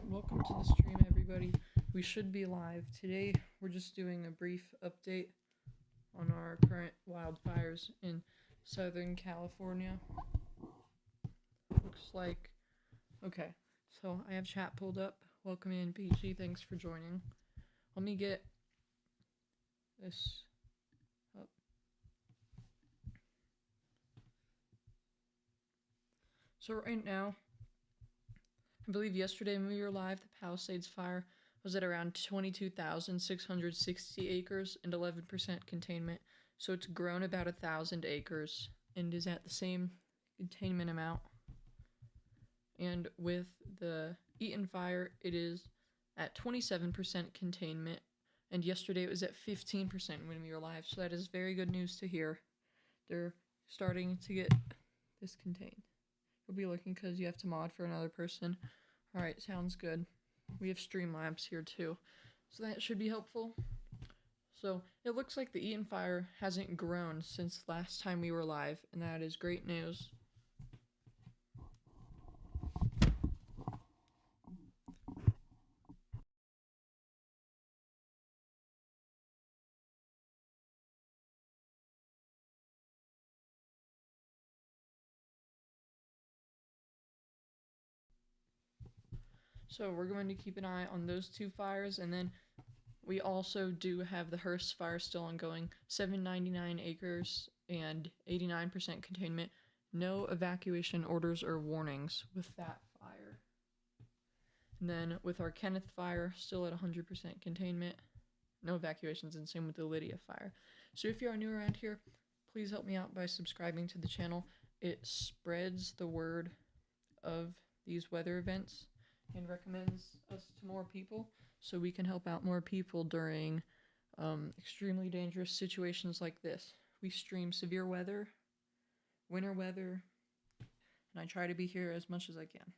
Welcome to the stream, everybody. We should be live. Today, we're just doing a brief update on our current wildfires in Southern California. Looks like... Okay, so I have chat pulled up. Welcome in, PG. Thanks for joining. Let me get this up. So right now, I believe yesterday when we were live, the Palisades fire was at around 22,660 acres and 11% containment. So it's grown about 1,000 acres and is at the same containment amount. And with the Eaton fire, it is at 27% containment. And yesterday it was at 15% when we were live. So that is very good news to hear. They're starting to get this contained. You'll be looking because you have to mod for another person. Alright, sounds good. We have Streamlabs here too, so that should be helpful. So, it looks like the Eaton fire hasn't grown since last time we were live, and that is great news. So we're going to keep an eye on those two fires, and then we also do have the Hearst fire still ongoing, 799 acres and 89% containment. No evacuation orders or warnings with that fire. And then with our Kenneth fire, still at 100% containment. No evacuations, and same with the Lydia fire. So if you are new around here, please help me out by subscribing to the channel. It spreads the word of these weather events and recommends us to more people so we can help out more people during extremely dangerous situations like this. We stream severe weather, winter weather, and I try to be here as much as I can.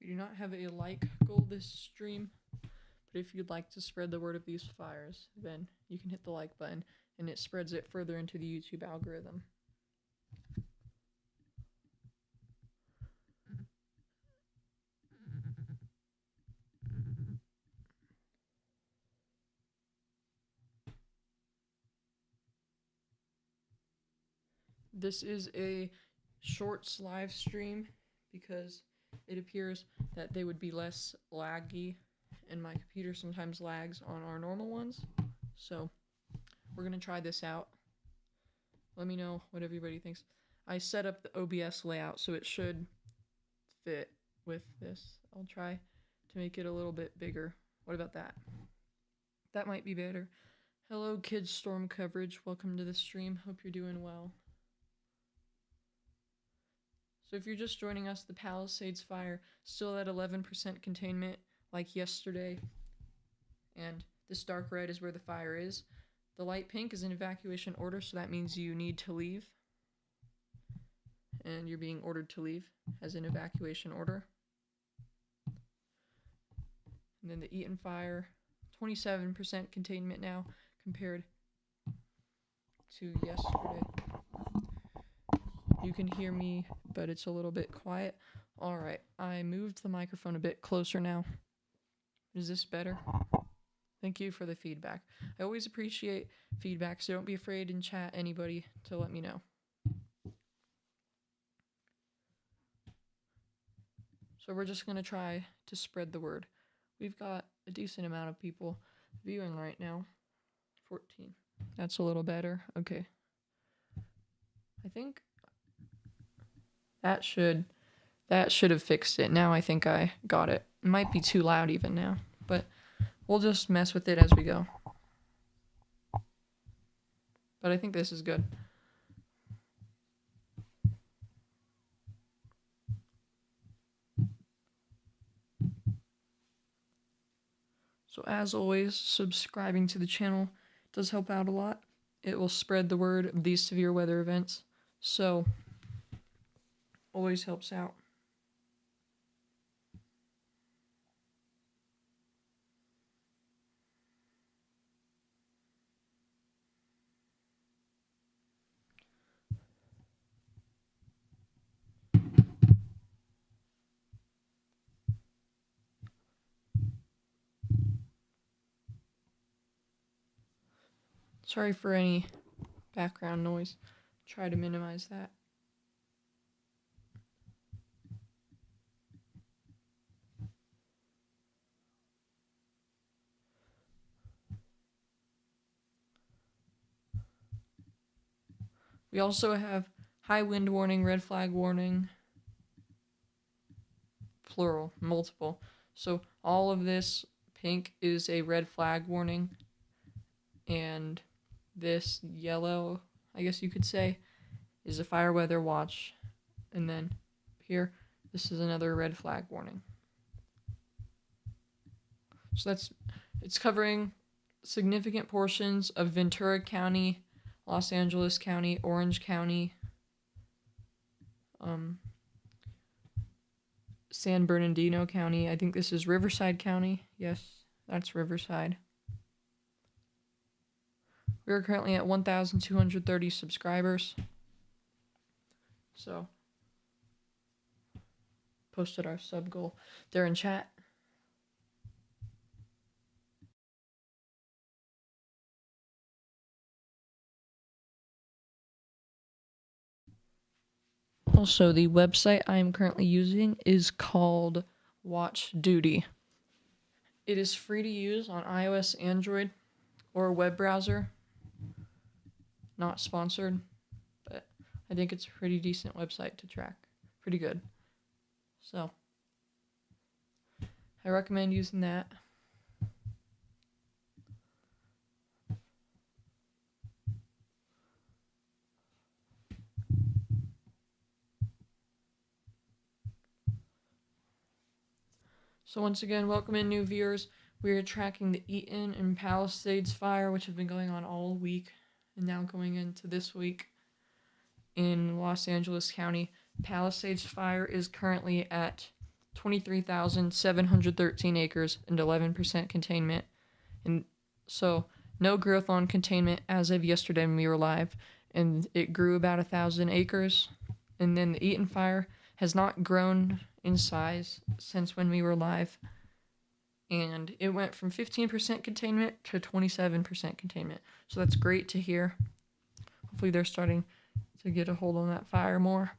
We do not have a like goal this stream, but if you'd like to spread the word of these fires, then you can hit the like button, and it spreads it further into the YouTube algorithm. This is a shorts live stream because it appears that they would be less laggy, and my computer sometimes lags on our normal ones. So we're gonna try this out. Let me know what everybody thinks. I set up the OBS layout so it should fit with this. I'll try to make it a little bit bigger. What about that? That might be better. Hello, Kids Storm Coverage. Welcome to the stream. Hope you're doing well. So if you're just joining us, the Palisades fire still at 11% containment like yesterday. And this dark red is where the fire is. The light pink is an evacuation order, so that means you need to leave. And you're being ordered to leave as an evacuation order. And then the Eaton fire, 27% containment now compared to yesterday. You can hear me, but it's a little bit quiet. Alright, I moved the microphone a bit closer now. Is this better? Thank you for the feedback. I always appreciate feedback, so don't be afraid in chat, anybody, to let me know. So we're just going to try to spread the word. We've got a decent amount of people viewing right now. 14. That's a little better. Okay. I think that should have fixed it. Now I think I got it. It might be too loud even now, but we'll just mess with it as we go. But I think this is good. So as always, subscribing to the channel does help out a lot. It will spread the word of these severe weather events. So always helps out. Sorry for any background noise. Try to minimize that. We also have high wind warning, red flag warning, plural, multiple. So all of this pink is a red flag warning, and this yellow, I guess you could say, is a fire weather watch. And then here, this is another red flag warning. So it's covering significant portions of Ventura County, Los Angeles County, Orange County, San Bernardino County. I think this is Riverside County. Yes, that's Riverside. We are currently at 1,230 subscribers. So, posted our sub goal there in chat. Also, the website I am currently using is called Watch Duty. It is free to use on iOS, Android, or a web browser. Not sponsored, but I think it's a pretty decent website to track. Pretty good. So, I recommend using that. So once again, welcome in new viewers. We are tracking the Eaton and Palisades fire, which have been going on all week and now going into this week in Los Angeles County. Palisades fire is currently at 23,713 acres and 11% containment. And so no growth on containment as of yesterday when we were live, and it grew about 1,000 acres. And then the Eaton fire has not grown in size since when we were live, and it went from 15% containment to 27% containment. So that's great to hear. Hopefully they're starting to get a hold on that fire more.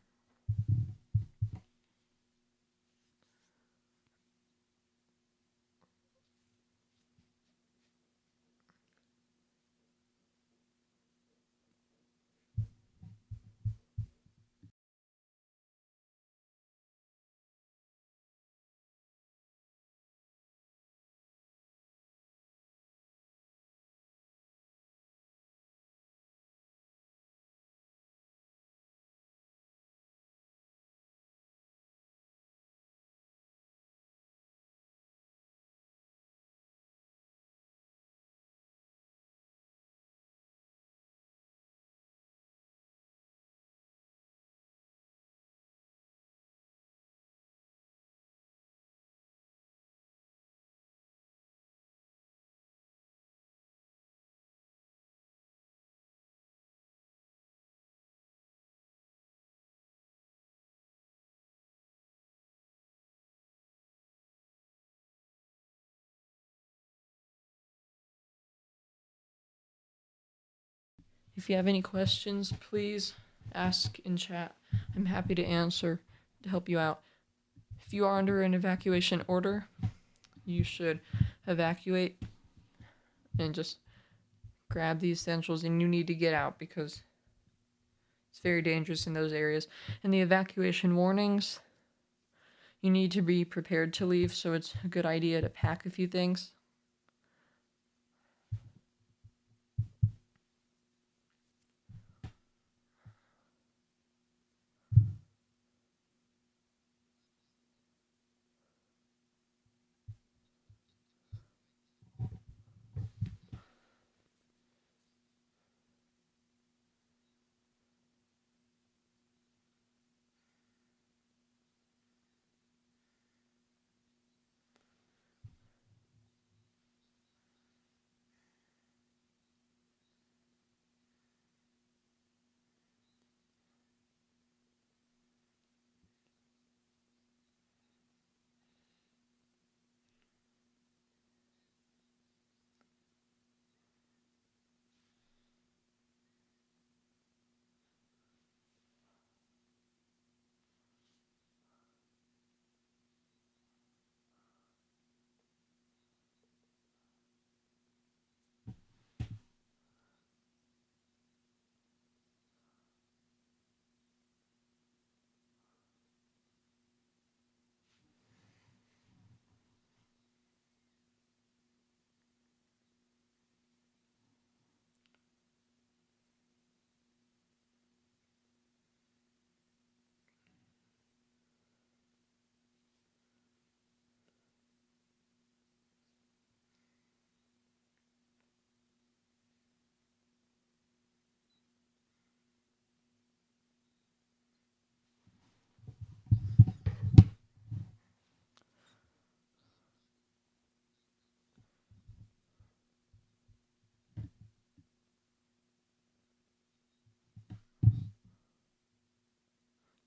If you have any questions, please ask in chat. I'm happy to answer to help you out. If you are under an evacuation order, you should evacuate and just grab the essentials, and you need to get out because it's very dangerous in those areas. And the evacuation warnings, you need to be prepared to leave, so it's a good idea to pack a few things.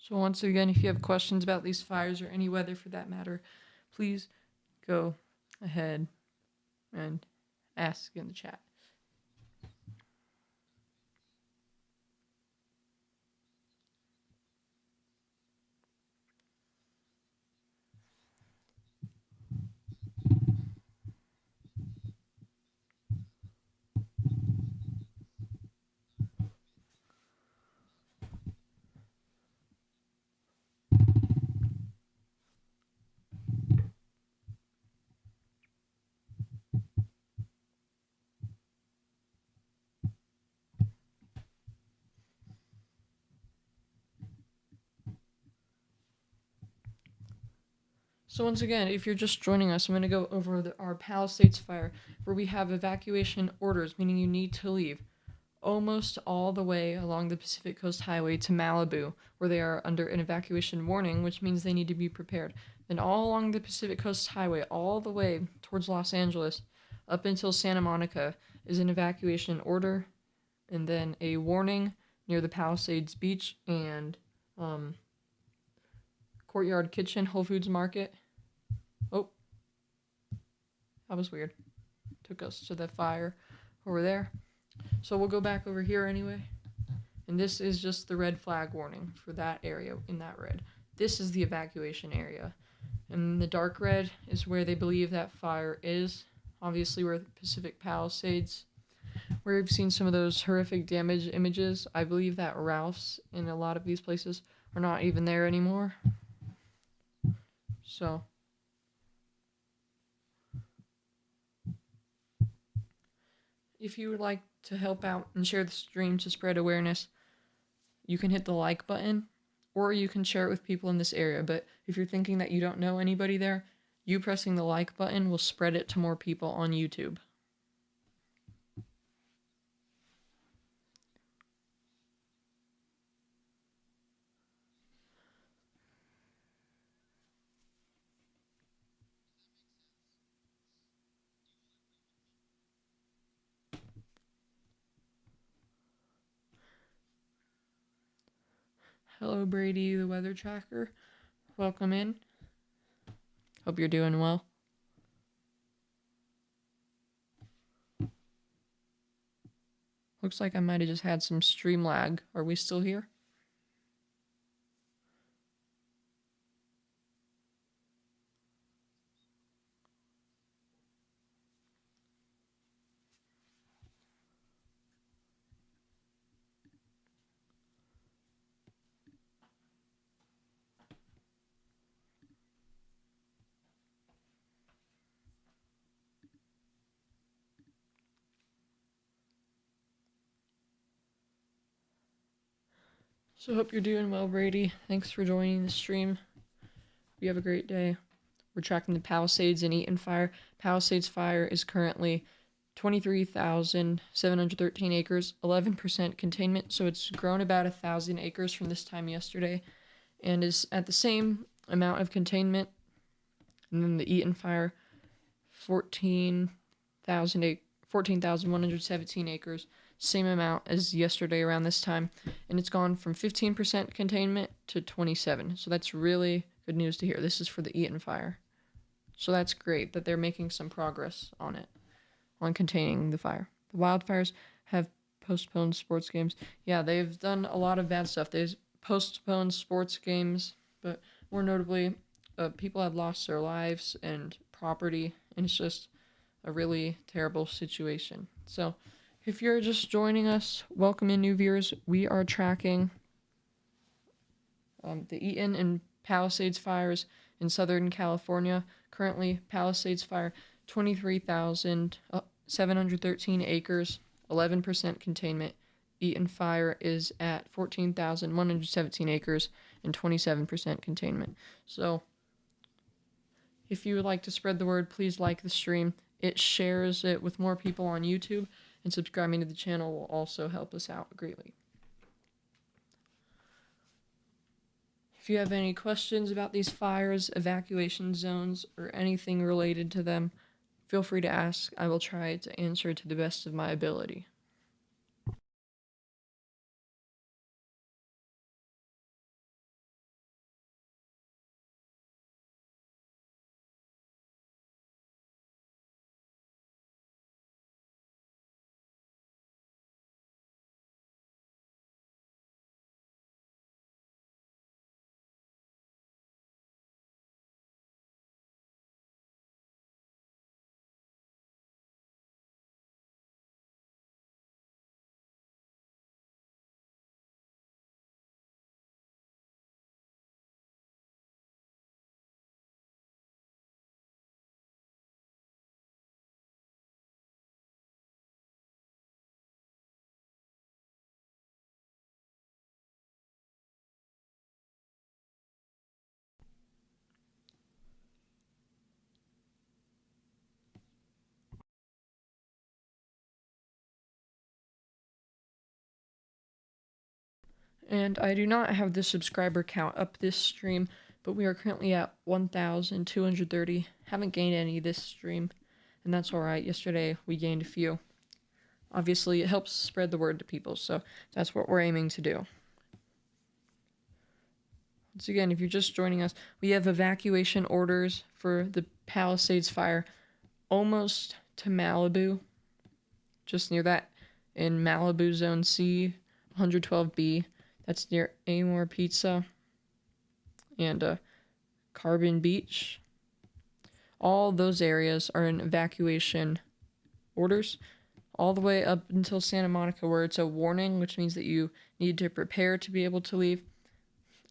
So once again, if you have questions about these fires or any weather for that matter, please go ahead and ask in the chat. So once again, if you're just joining us, I'm going to go over our Palisades fire, where we have evacuation orders, meaning you need to leave almost all the way along the Pacific Coast Highway to Malibu, where they are under an evacuation warning, which means they need to be prepared. Then all along the Pacific Coast Highway, all the way towards Los Angeles, up until Santa Monica, is an evacuation order, and then a warning near the Palisades Beach and Courtyard Kitchen, Whole Foods Market. Oh, that was weird. Took us to the fire over there. So we'll go back over here anyway. And this is just the red flag warning for that area in that red. This is the evacuation area. And the dark red is where they believe that fire is. Obviously, we're at the Pacific Palisades, where we've seen some of those horrific damage images. I believe that Ralph's in a lot of these places are not even there anymore. So if you would like to help out and share the stream to spread awareness, you can hit the like button, or you can share it with people in this area. But if you're thinking that you don't know anybody there, you pressing the like button will spread it to more people on YouTube. Hello, Brady, the weather tracker. Welcome in. Hope you're doing well. Looks like I might have just had some stream lag. Are we still here? So hope you're doing well, Brady. Thanks for joining the stream. You have a great day. We're tracking the Palisades and Eaton fire. Palisades fire is currently 23,713 acres, 11% containment, so it's grown about 1,000 acres from this time yesterday, and is at the same amount of containment. And then the Eaton fire, 14,117 acres, same amount as yesterday around this time, and it's gone from 15% containment to 27%. So that's really good news to hear. This is for the Eaton fire. So that's great that they're making some progress on it, on containing the fire. The wildfires have postponed sports games. Yeah, they've done a lot of bad stuff. They've postponed sports games, but more notably, people have lost their lives and property, and it's just a really terrible situation. So if you're just joining us, welcome in new viewers. We are tracking the Eaton and Palisades fires in Southern California. Currently, Palisades fire, 23,713 acres, 11% containment. Eaton fire is at 14,117 acres and 27% containment. So if you would like to spread the word, please like the stream. It shares it with more people on YouTube, and subscribing to the channel will also help us out greatly. If you have any questions about these fires, evacuation zones, or anything related to them, feel free to ask. I will try to answer to the best of my ability. And I do not have the subscriber count up this stream, but we are currently at 1,230. Haven't gained any this stream, and that's alright. Yesterday we gained a few. Obviously, it helps spread the word to people, so that's what we're aiming to do. Once again, if you're just joining us, we have evacuation orders for the Palisades fire almost to Malibu, just near that in Malibu Zone C, 112B. That's near Amore Pizza and Carbon Beach. All those areas are in evacuation orders, all the way up until Santa Monica, where it's a warning, which means that you need to prepare to be able to leave.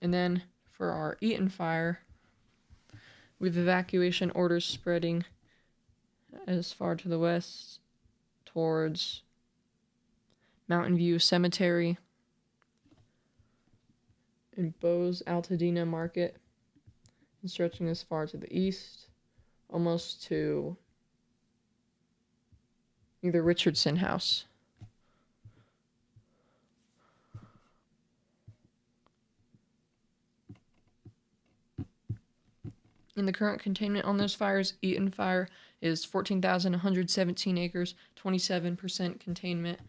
And then for our Eaton fire, we have evacuation orders spreading as far to the west towards Mountain View Cemetery and Bose Altadena Market, and stretching as far to the east, almost to either Richardson House. In the current containment on those fires, Eaton fire is 14,117 acres, 27% containment.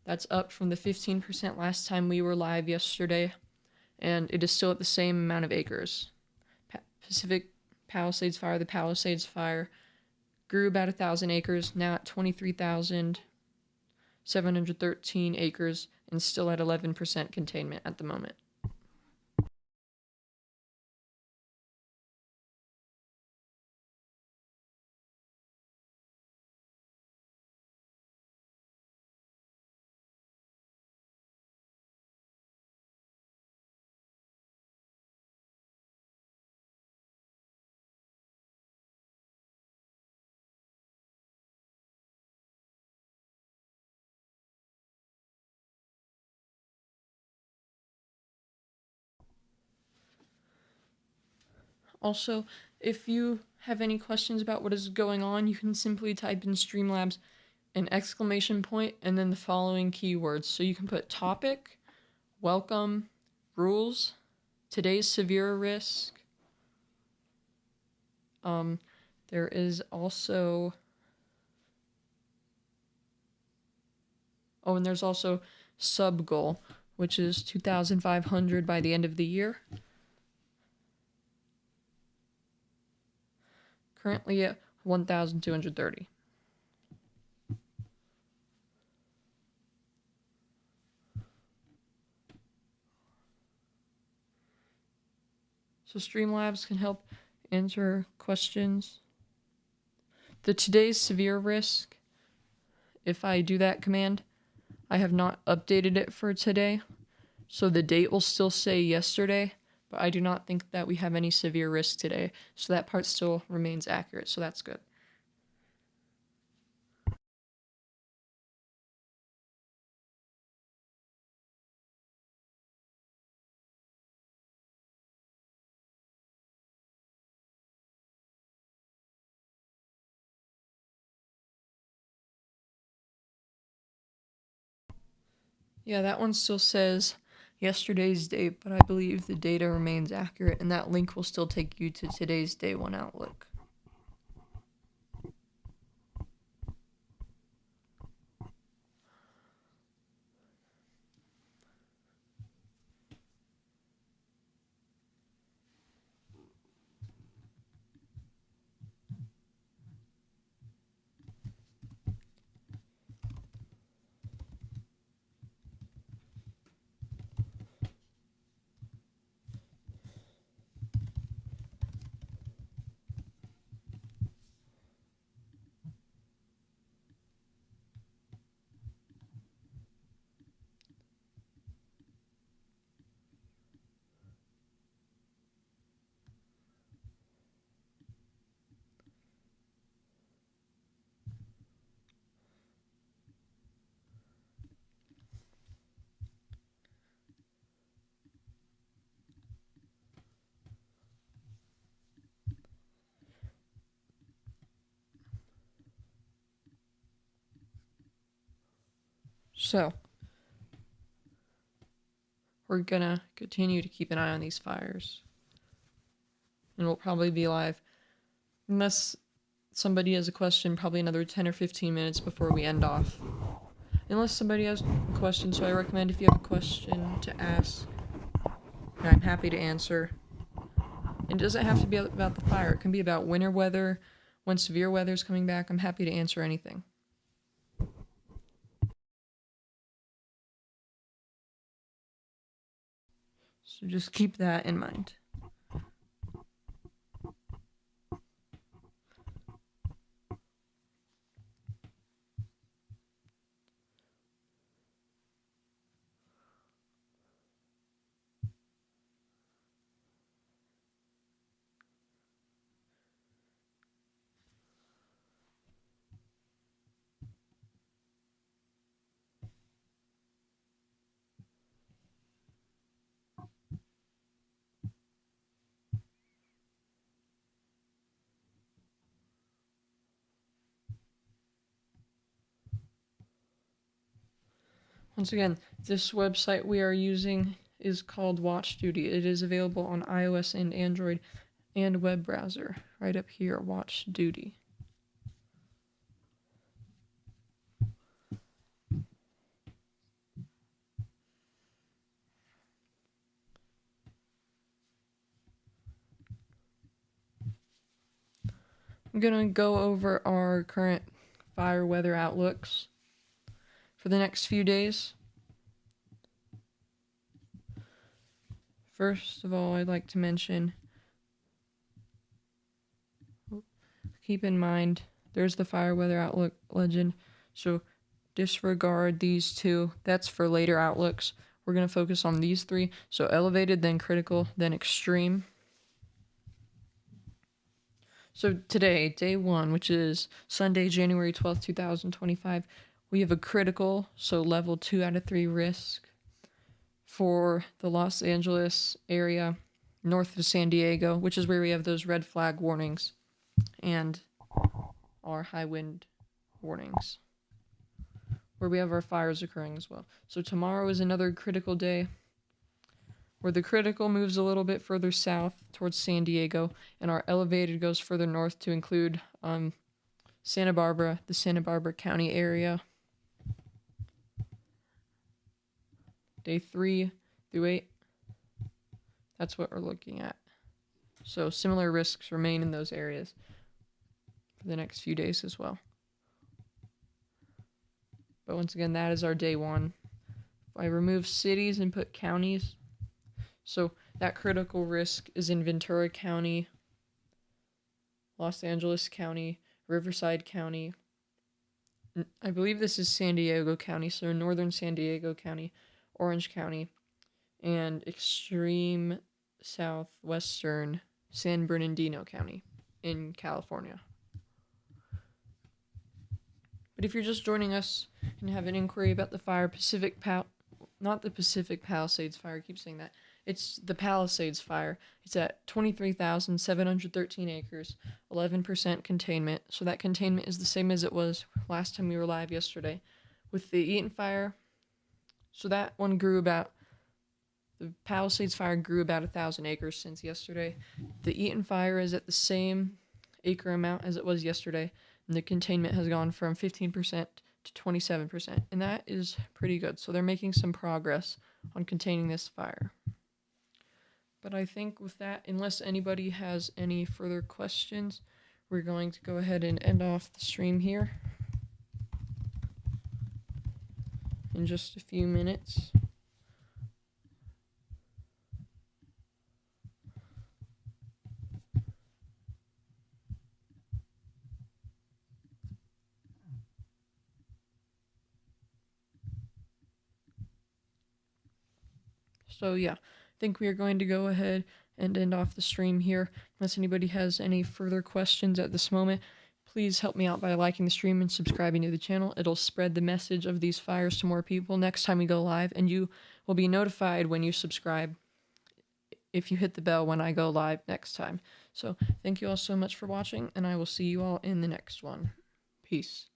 That's up from the 15% last time we were live yesterday, and it is still at the same amount of acres. Pacific Palisades fire, the Palisades fire, grew about 1,000 acres, now at 23,713 acres, and still at 11% containment at the moment. Also, if you have any questions about what is going on, you can simply type in Streamlabs an exclamation point and then the following keywords. So you can put topic, welcome, rules, today's severe risk. There is also... Oh, and there's also sub goal, which is 2,500 by the end of the year. Currently at 1,230. So Streamlabs can help answer questions. The today's severe risk, if I do that command, I have not updated it for today, so the date will still say yesterday, but I do not think that we have any severe risk today, so that part still remains accurate, so that's good. Yeah, that one still says yesterday's date, but I believe the data remains accurate, and that link will still take you to today's Day 1 Outlook. So, we're gonna continue to keep an eye on these fires. And we'll probably be live, unless somebody has a question, probably another 10 or 15 minutes before we end off. Unless somebody has a question, so I recommend if you have a question to ask, and I'm happy to answer. It doesn't have to be about the fire. It can be about winter weather. When severe weather is coming back, I'm happy to answer anything. So just keep that in mind. Once again, this website we are using is called Watch Duty. It is available on iOS and Android and web browser. Right up here, Watch Duty. I'm going to go over our current fire weather outlooks for the next few days. First of all, I'd like to mention, keep in mind, there's the fire weather outlook legend, so disregard these two. That's for later outlooks. We're going to focus on these three. So elevated, then critical, then extreme. So today, day 1, which is Sunday, January 12th, 2025, we have a critical, so level 2 out of 3 risk for the Los Angeles area, north of San Diego, which is where we have those red flag warnings and our high wind warnings, where we have our fires occurring as well. So tomorrow is another critical day, where the critical moves a little bit further south towards San Diego, and our elevated goes further north to include Santa Barbara, the Santa Barbara County area. Day 3 through 8, that's what we're looking at. So similar risks remain in those areas for the next few days as well. But once again, that is our day 1. If I remove cities and put counties, so that critical risk is in Ventura County, Los Angeles County, Riverside County. I believe this is San Diego County, so northern San Diego County, Orange County, and extreme southwestern San Bernardino County in California. But if you're just joining us and have an inquiry about the fire, not the Pacific Palisades fire, I keep saying that. It's the Palisades fire. It's at 23,713 acres, 11% containment. So that containment is the same as it was last time we were live yesterday. With the Eaton fire, so that one the Palisades fire grew about 1,000 acres since yesterday. The Eaton fire is at the same acre amount as it was yesterday, and the containment has gone from 15% to 27%, and that is pretty good. So they're making some progress on containing this fire. But I think with that, unless anybody has any further questions, we're going to go ahead and end off the stream here in just a few minutes. So yeah, I think we are going to go ahead and end off the stream here. Unless anybody has any further questions at this moment, please help me out by liking the stream and subscribing to the channel. It'll spread the message of these fires to more people next time we go live, and you will be notified when you subscribe if you hit the bell when I go live next time. So thank you all so much for watching, and I will see you all in the next one. Peace.